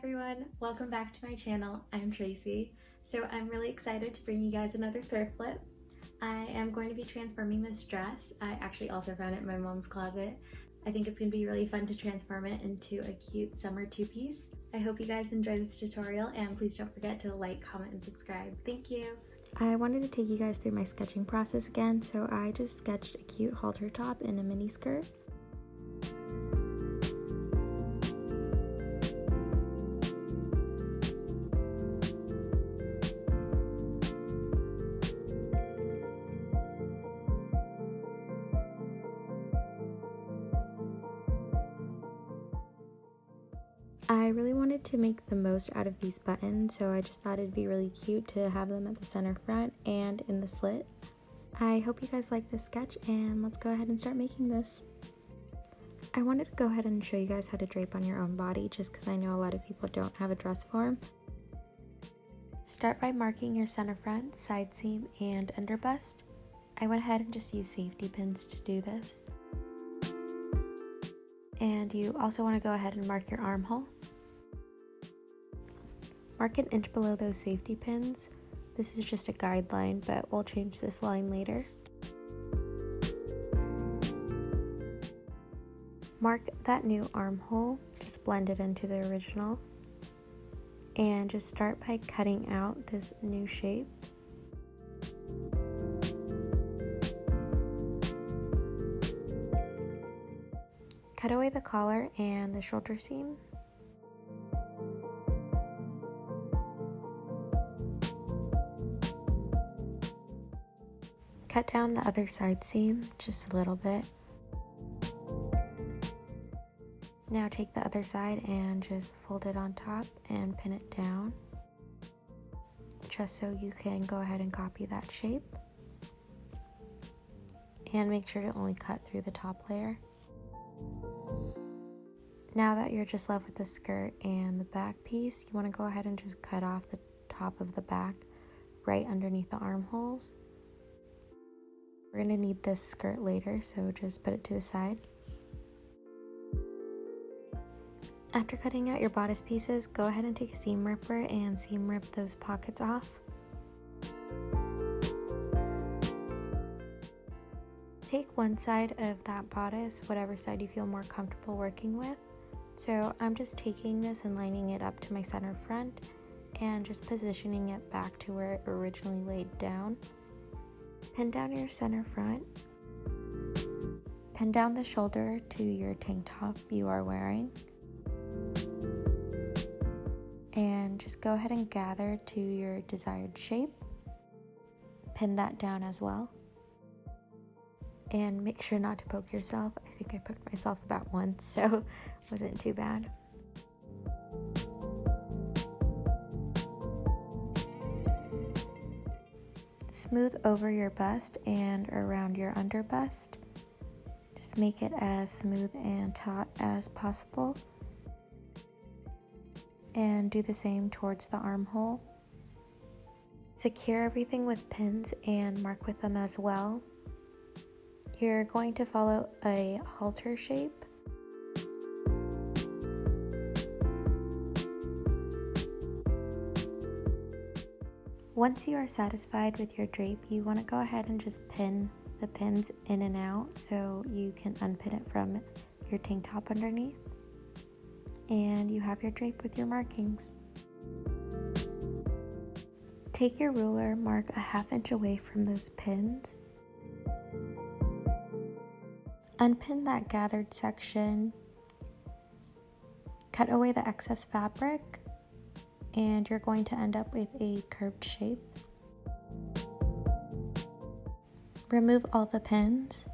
everyone, welcome back to my channel. I'm Tracy. So I'm really excited to bring you guys another thrift flip. I am going to be transforming this dress. I actually also found it in my mom's closet. I think it's going to be really fun to transform it into a cute summer two-piece. I hope you guys enjoy this tutorial, and please don't forget to like, comment, and subscribe. Thank you. I wanted to take you guys through my sketching process again, so I just sketched a cute halter top and a mini skirt. I really wanted to make the most out of these buttons, so I just thought it'd be really cute to have them at the center front and in the slit. I hope you guys like this sketch, and let's go ahead and start making this. I wanted to go ahead and show you guys how to drape on your own body, just because I know a lot of people don't have a dress form. Start by marking your center front, side seam, and under bust. I went ahead and just used safety pins to do this. And you also want to go ahead and mark your armhole. Mark an inch below those safety pins. This is just a guideline, but we'll change this line later. Mark that new armhole, just blend it into the original. And just start by cutting out this new shape. Cut away the collar and the shoulder seam. Cut down the other side seam just a little bit. Now take the other side and just fold it on top and pin it down, just so you can go ahead and copy that shape. And make sure to only cut through the top layer. Now that you're just left with the skirt and the back piece, you want to go ahead and just cut off the top of the back right underneath the armholes. We're going to need this skirt later, so just put it to the side. After cutting out your bodice pieces, go ahead and take a seam ripper and seam rip those pockets off. Take one side of that bodice, whatever side you feel more comfortable working with. So I'm just taking this and lining it up to my center front and just positioning it back to where it originally laid down. Pin down your center front. Pin down the shoulder to your tank top you are wearing. And just go ahead and gather to your desired shape. Pin that down as well. And make sure not to poke yourself. I think I poked myself about once, so it wasn't too bad. Smooth over your bust and around your under bust. Just make it as smooth and taut as possible. And do the same towards the armhole. Secure everything with pins and mark with them as well. You're going to follow a halter shape. Once you are satisfied with your drape, you want to go ahead and just pin the pins in and out so you can unpin it from your tank top underneath. And you have your drape with your markings. Take your ruler, mark a ½ inch away from those pins. Unpin that gathered section, cut away the excess fabric, and you're going to end up with a curved shape. Remove all the pins.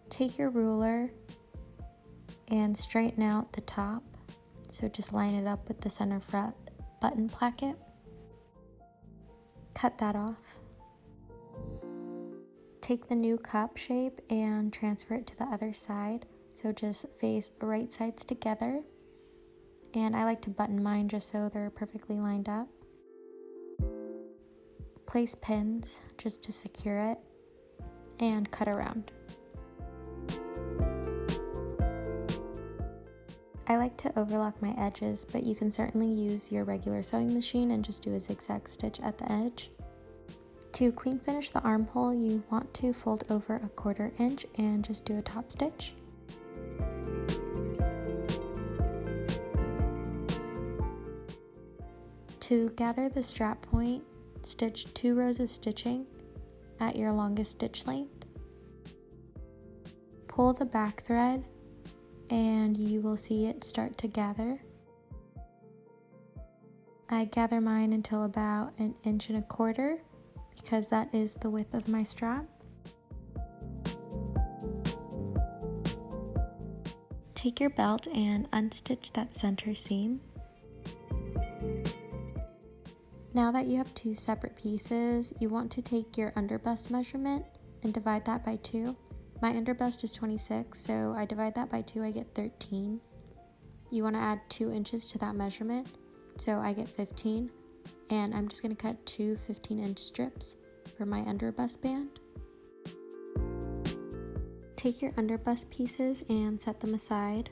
Take your ruler and straighten out the top, so just line it up with the center front button placket. Cut that off. Take the new cup shape and transfer it to the other side, so just face right sides together. And I like to button mine just so they're perfectly lined up. Place pins just to secure it and cut around. I like to overlock my edges, but you can certainly use your regular sewing machine and just do a zigzag stitch at the edge. To clean finish the armhole, you want to fold over 1/4 inch and just do a top stitch. To gather the strap point, stitch 2 rows of stitching at your longest stitch length. Pull the back thread and you will see it start to gather. I gather mine until about 1 1/4 inches because that is the width of my strap. Take your belt and unstitch that center seam. Now that you have 2 separate pieces, you want to take your underbust measurement and divide that by 2. My underbust is 26, so I divide that by 2, I get 13. You want to add 2 inches to that measurement, so I get 15. And I'm just going to cut 2 15-inch strips for my underbust band. Take your underbust pieces and set them aside.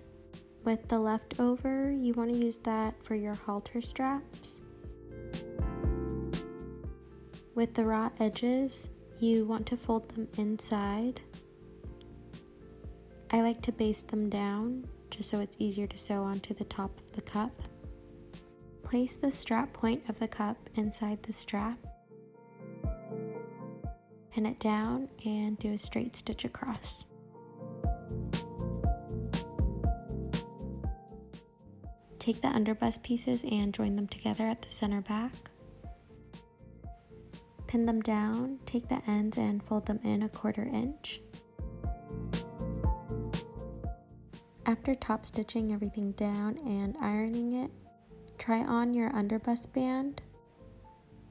With the leftover, you want to use that for your halter straps. With the raw edges, you want to fold them inside. I like to baste them down just so it's easier to sew onto the top of the cup. Place the strap point of the cup inside the strap. Pin it down and do a straight stitch across. Take the underbust pieces and join them together at the center back. Pin them down, take the ends and fold them in 1/4 inch. After top stitching everything down and ironing it, try on your underbust band.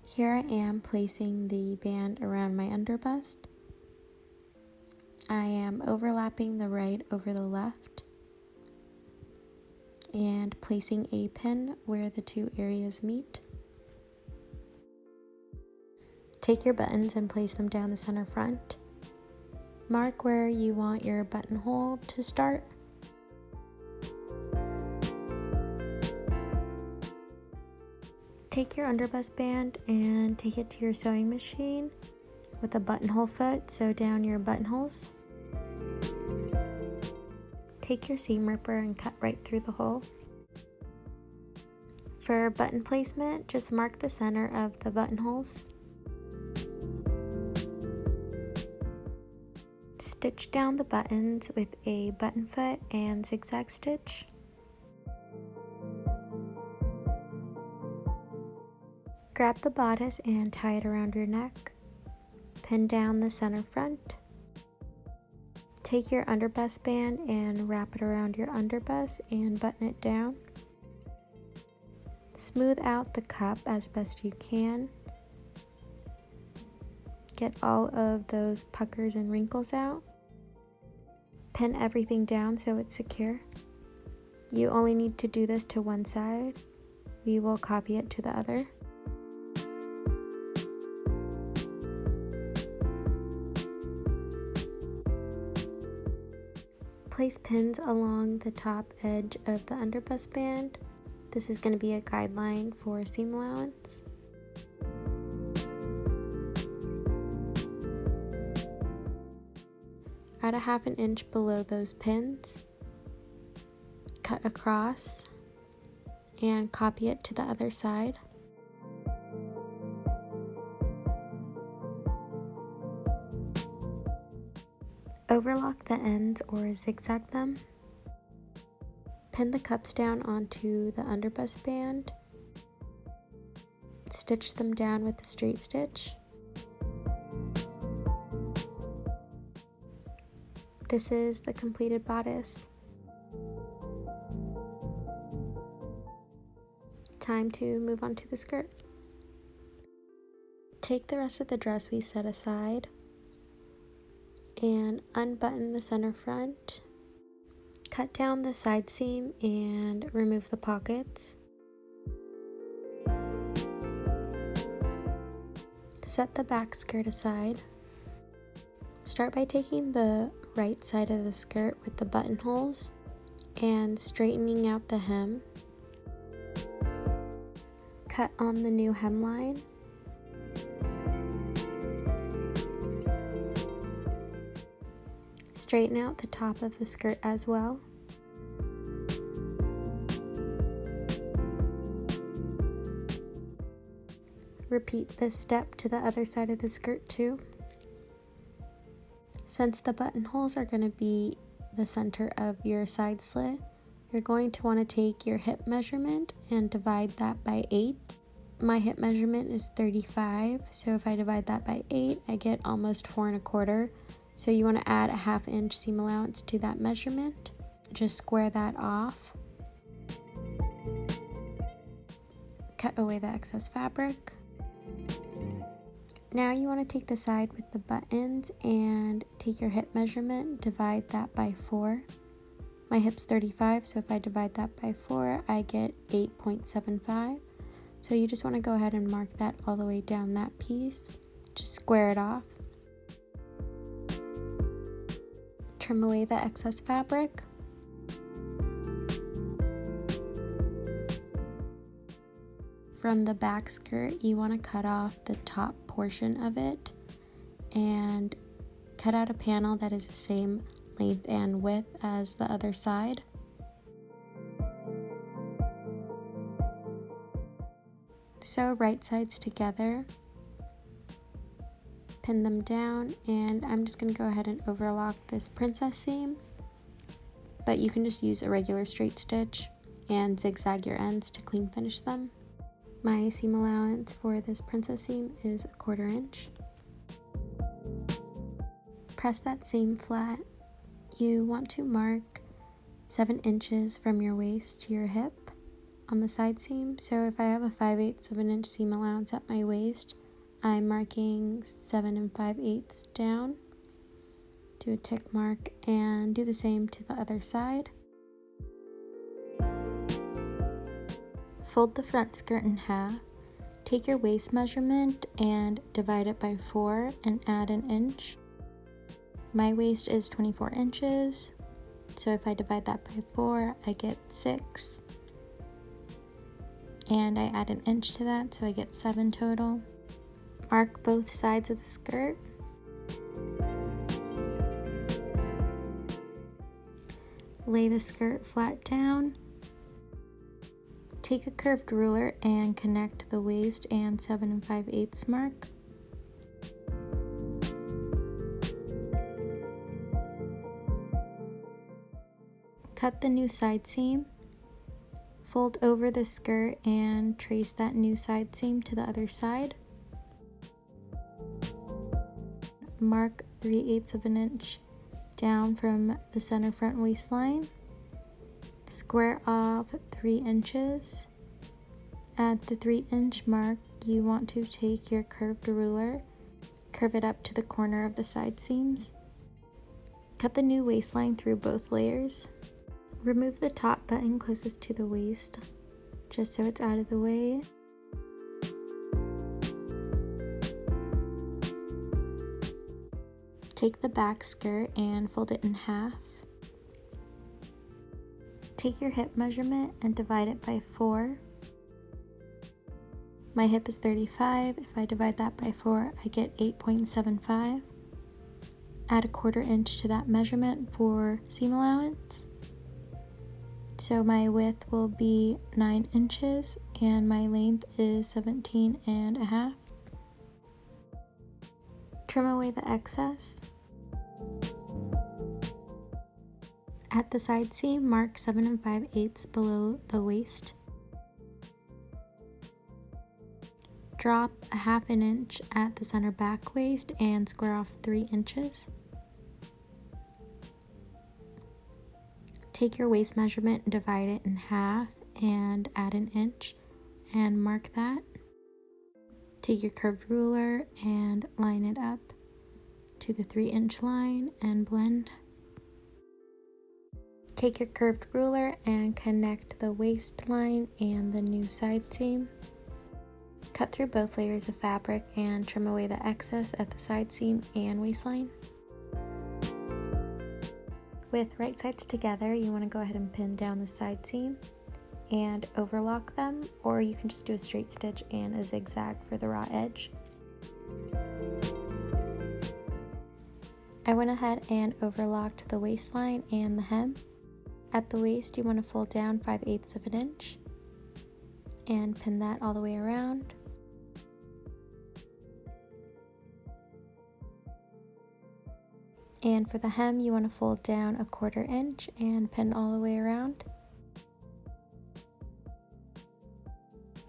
Here I am placing the band around my underbust. I am overlapping the right over the left and placing a pin where the 2 areas meet. Take your buttons and place them down the center front. Mark where you want your buttonhole to start. Take your underbust band and take it to your sewing machine with a buttonhole foot, sew down your buttonholes. Take your seam ripper and cut right through the hole. For button placement, just mark the center of the buttonholes. Stitch down the buttons with a button foot and zigzag stitch. Grab the bodice and tie it around your neck. Pin down the center front. Take your underbust band and wrap it around your underbust and button it down. Smooth out the cup as best you can. Get all of those puckers and wrinkles out. Pin everything down so it's secure. You only need to do this to one side. We will copy it to the other. Place pins along the top edge of the underbust band. This is going to be a guideline for seam allowance. Add a 1/2 inch below those pins. Cut across and copy it to the other side. Overlock the ends or zigzag them. Pin the cups down onto the underbust band. Stitch them down with a straight stitch. This is the completed bodice. Time to move on to the skirt. Take the rest of the dress we set aside and unbutton the center front. Cut down the side seam and remove the pockets. Set the back skirt aside. Start by taking the right side of the skirt with the buttonholes and straightening out the hem. Cut on the new hemline. Straighten out the top of the skirt as well. Repeat this step to the other side of the skirt too. Since the buttonholes are going to be the center of your side slit, you're going to want to take your hip measurement and divide that by 8. My hip measurement is 35, so if I divide that by 8, I get almost 4 1/4. So you want to add a 1/2 inch seam allowance to that measurement. Just square that off. Cut away the excess fabric. Now you want to take the side with the buttons and take your hip measurement, divide that by 4. My hip's 35, so if I divide that by 4, I get 8.75. So you just want to go ahead and mark that all the way down that piece. Just square it off. Trim away the excess fabric. From the back skirt, you want to cut off the top portion of it and cut out a panel that is the same length and width as the other side. Sew right sides together, pin them down, and I'm just going to go ahead and overlock this princess seam, but you can just use a regular straight stitch and zigzag your ends to clean finish them. My seam allowance for this princess seam is 1/4 inch. Press that seam flat. You want to mark 7 inches from your waist to your hip on the side seam. So if I have a 5/8 of an inch seam allowance at my waist, I'm marking 7 5/8 down. Do a tick mark and do the same to the other side. Fold the front skirt in half. Take your waist measurement and divide it by 4 and add an inch. My waist is 24 inches, so if I divide that by 4, I get 6. And I add an inch to that, so I get 7 total. Mark both sides of the skirt. Lay the skirt flat down. Take a curved ruler and connect the waist and 7 5/8 mark. Cut the new side seam. Fold over the skirt and trace that new side seam to the other side. Mark 3/8 of an inch down from the center front waistline. Square off 3 inches. At the 3-inch mark, you want to take your curved ruler, curve it up to the corner of the side seams. Cut the new waistline through both layers. Remove the top button closest to the waist, just so it's out of the way. Take the back skirt and fold it in half. Take your hip measurement and divide it by 4. My hip is 35. If I divide that by 4, I get 8.75. Add a 1/4 inch to that measurement for seam allowance. So my width will be 9 inches and my length is 17 1/2. Trim away the excess. At the side seam, mark 7 5/8 below the waist. Drop a 1/2 inch at the center back waist and square off 3 inches. Take your waist measurement and divide it in half and add an inch and mark that. Take your curved ruler and line it up to the 3-inch line and blend. Take your curved ruler and connect the waistline and the new side seam. Cut through both layers of fabric and trim away the excess at the side seam and waistline. With right sides together, you want to go ahead and pin down the side seam and overlock them, or you can just do a straight stitch and a zigzag for the raw edge. I went ahead and overlocked the waistline and the hem. At the waist, you want to fold down 5/8 of an inch and pin that all the way around. And for the hem, you want to fold down 1/4 inch and pin all the way around.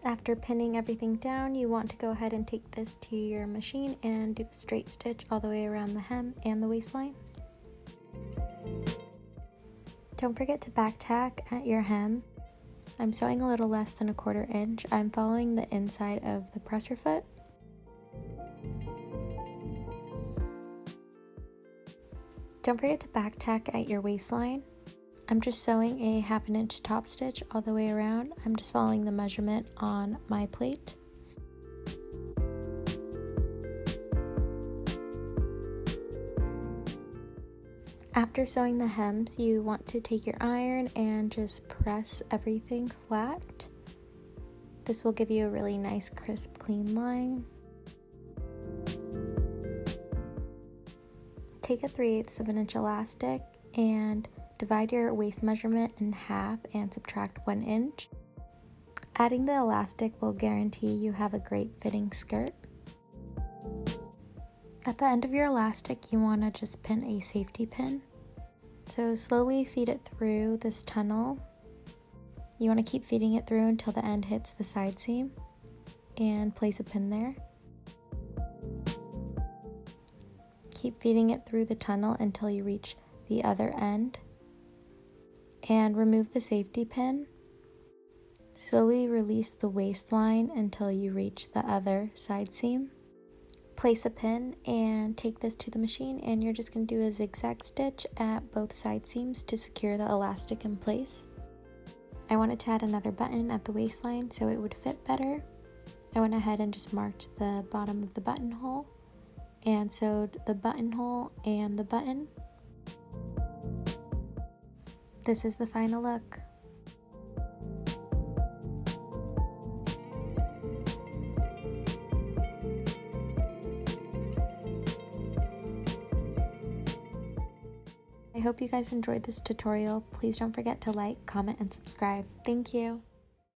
After pinning everything down, you want to go ahead and take this to your machine and do a straight stitch all the way around the hem and the waistline. Don't forget to back tack at your hem. I'm sewing a little less than 1/4 inch. I'm following the inside of the presser foot. Don't forget to back tack at your waistline. I'm just sewing a 1/2 inch top stitch all the way around. I'm just following the measurement on my plate. After sewing the hems, you want to take your iron and just press everything flat. This will give you a really nice, crisp, clean line. Take a 3/8 of an inch elastic and divide your waist measurement in half and subtract 1 inch. Adding the elastic will guarantee you have a great fitting skirt. At the end of your elastic, you want to just pin a safety pin. So slowly feed it through this tunnel. You want to keep feeding it through until the end hits the side seam and place a pin there. Keep feeding it through the tunnel until you reach the other end and remove the safety pin. Slowly release the waistline until you reach the other side seam. Place a pin and take this to the machine, and you're just going to do a zigzag stitch at both side seams to secure the elastic in place. I wanted to add another button at the waistline so it would fit better. I went ahead and just marked the bottom of the buttonhole and sewed the buttonhole and the button. This is the final look. I hope you guys enjoyed this tutorial. Please don't forget to like, comment, and subscribe. Thank you.